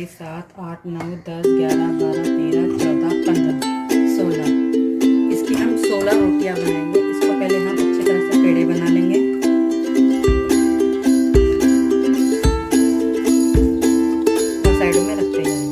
7 8 9 10 11 12 13 14 15 16 इसकी हम 16 रोटियां बनाएंगे। इसको पहले हम अच्छी तरह से पेड़े बना लेंगे। और साइडों में रखते जाएंगे।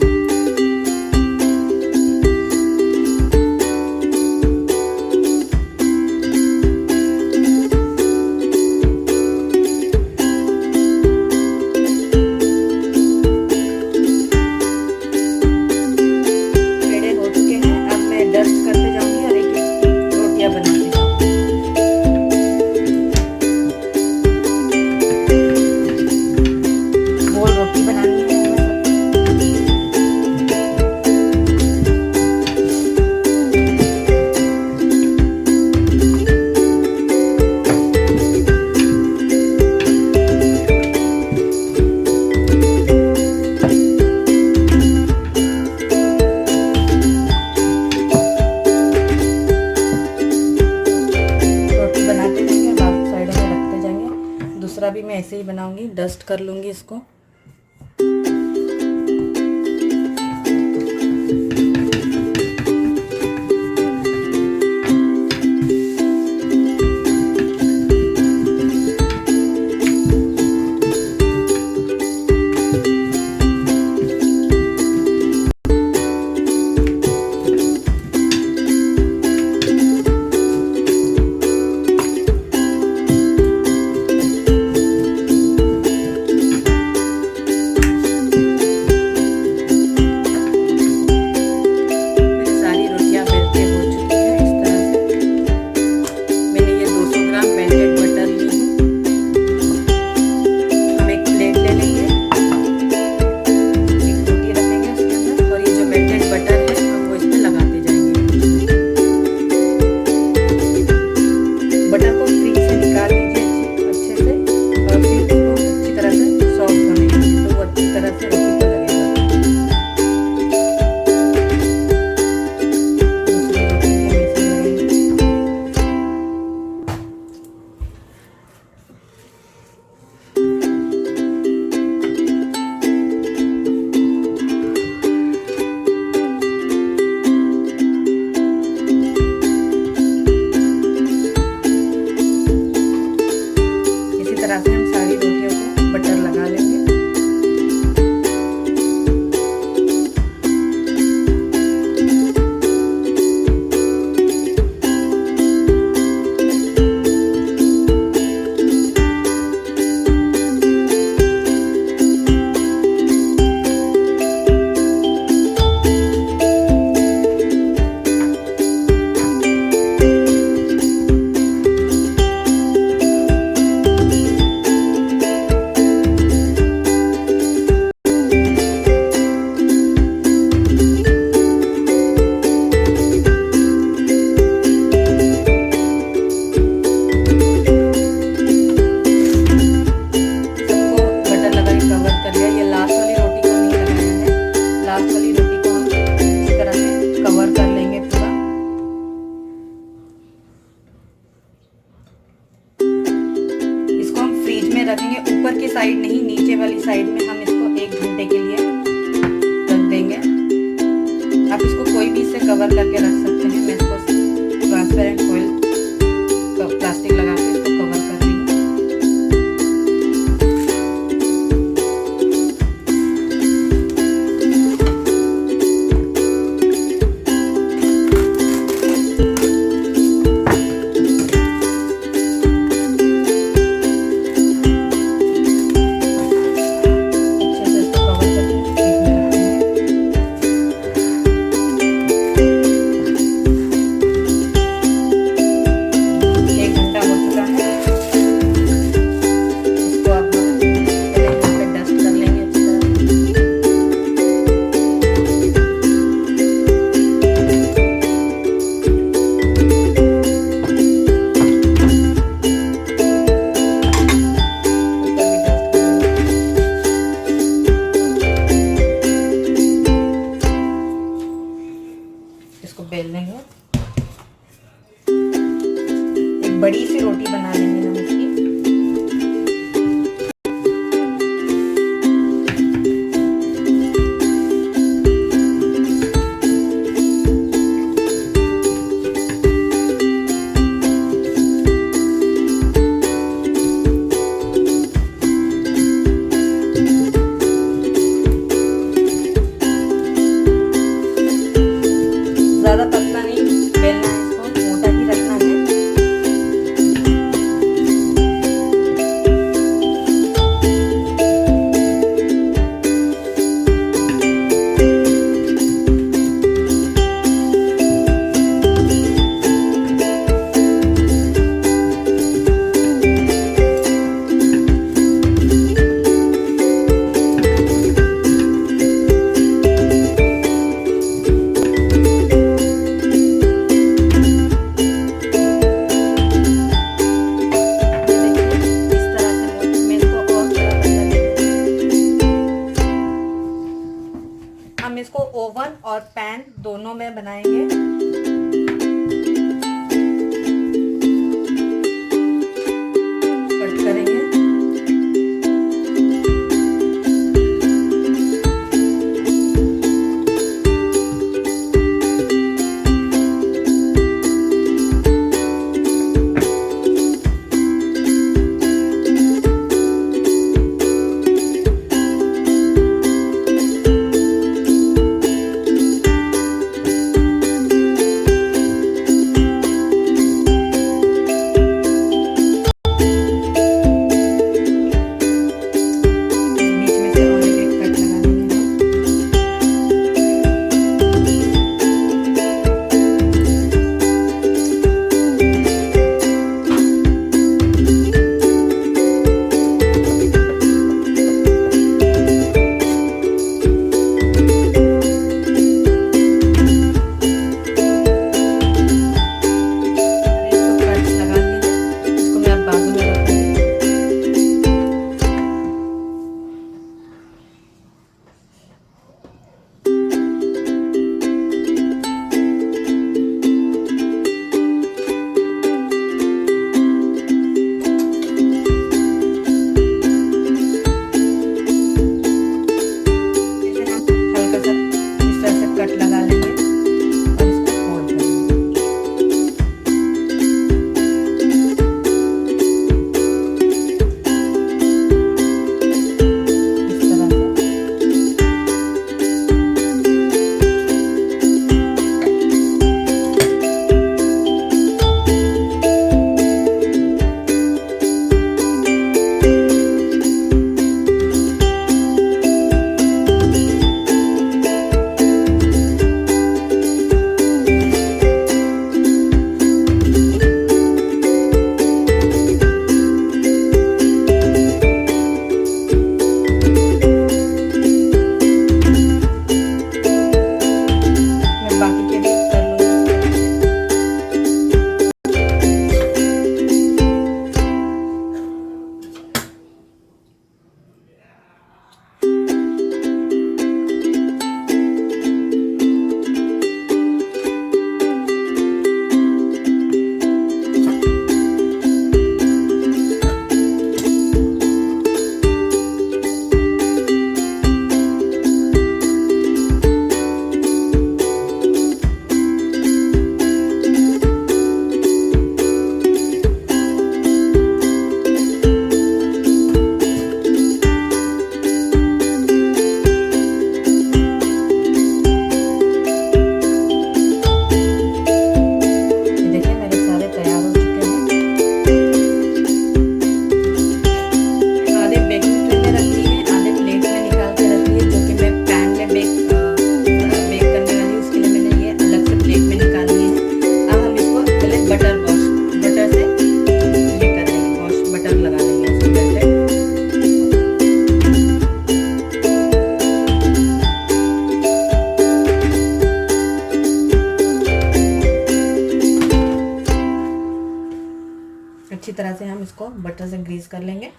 दूसरा भी मैं ऐसे ही बनाऊंगी, डस्ट कर लूंगी इसको। रखेंगे, ऊपर की साइड नहीं, नीचे वाली साइड में हम इसको 1 घंटे के लिए रख देंगे। आप इसको कोई भी इससे कवर करके रख सकते हैं। मैं इसको ट्रांसपेरेंट फॉइल प्लास्टिक लगा के इसको कवर कर रही हूँ। दोनों में बनाएंगे। कट करेंगे। अच्छी तरह से हम इसको बटर से ग्रीस कर लेंगे।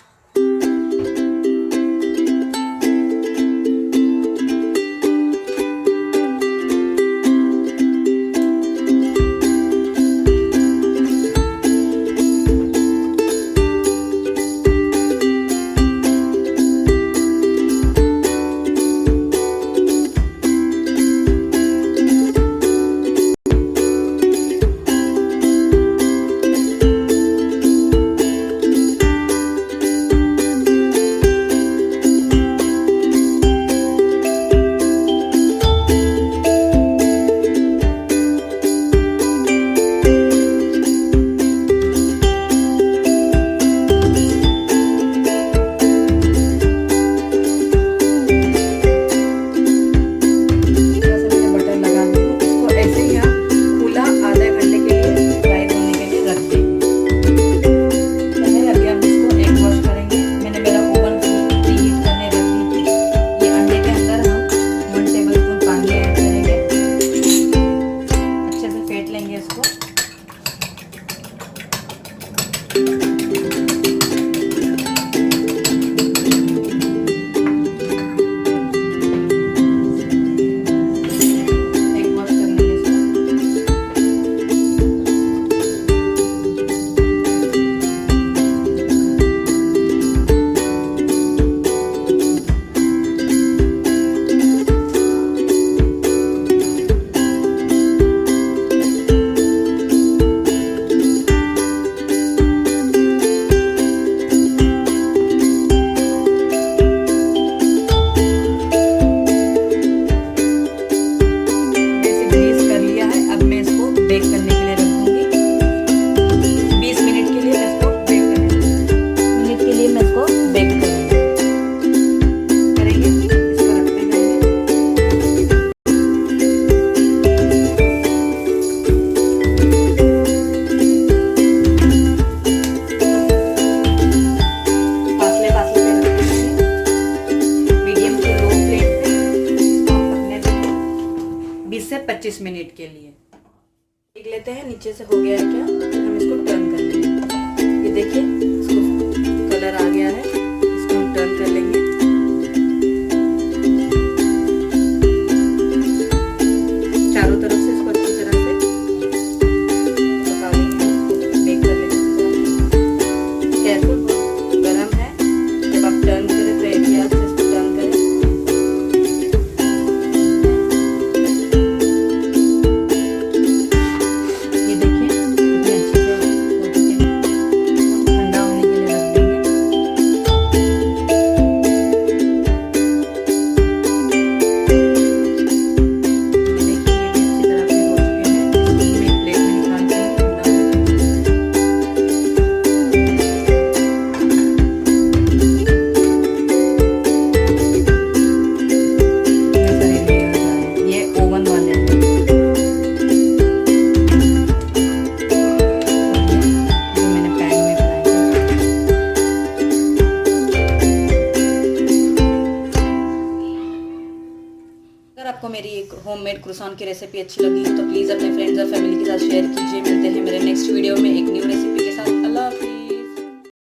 25 मिनट के लिए। देख लेते हैं नीचे से हो गया है क्या, फिर हम इसको टर्न कर लेंगे। ये देखिए इसको कलर आ गया है, इसको हम टर्न कर लेंगे। चारों तरफ से इसको अच्छी तरह से पका लेंगे, बेक कर लेंगे। केयरफुल, गरम है, जब आप टर्न करें तो एक ही हाथ से इसको टर्न करें। ये देखिए कितने अच्छे से हो चुके हैं। ठंडा होने के लिए रख देंगे। अगर आपको मेरी एक होममेड क्रोसान की रेसिपी अच्छी लगी तो प्लीज़ अपने फ्रेंड्स और फैमिली के साथ शेयर कीजिए। मिलते हैं मेरे नेक्स्ट वीडियो में एक न्यू रेसिपी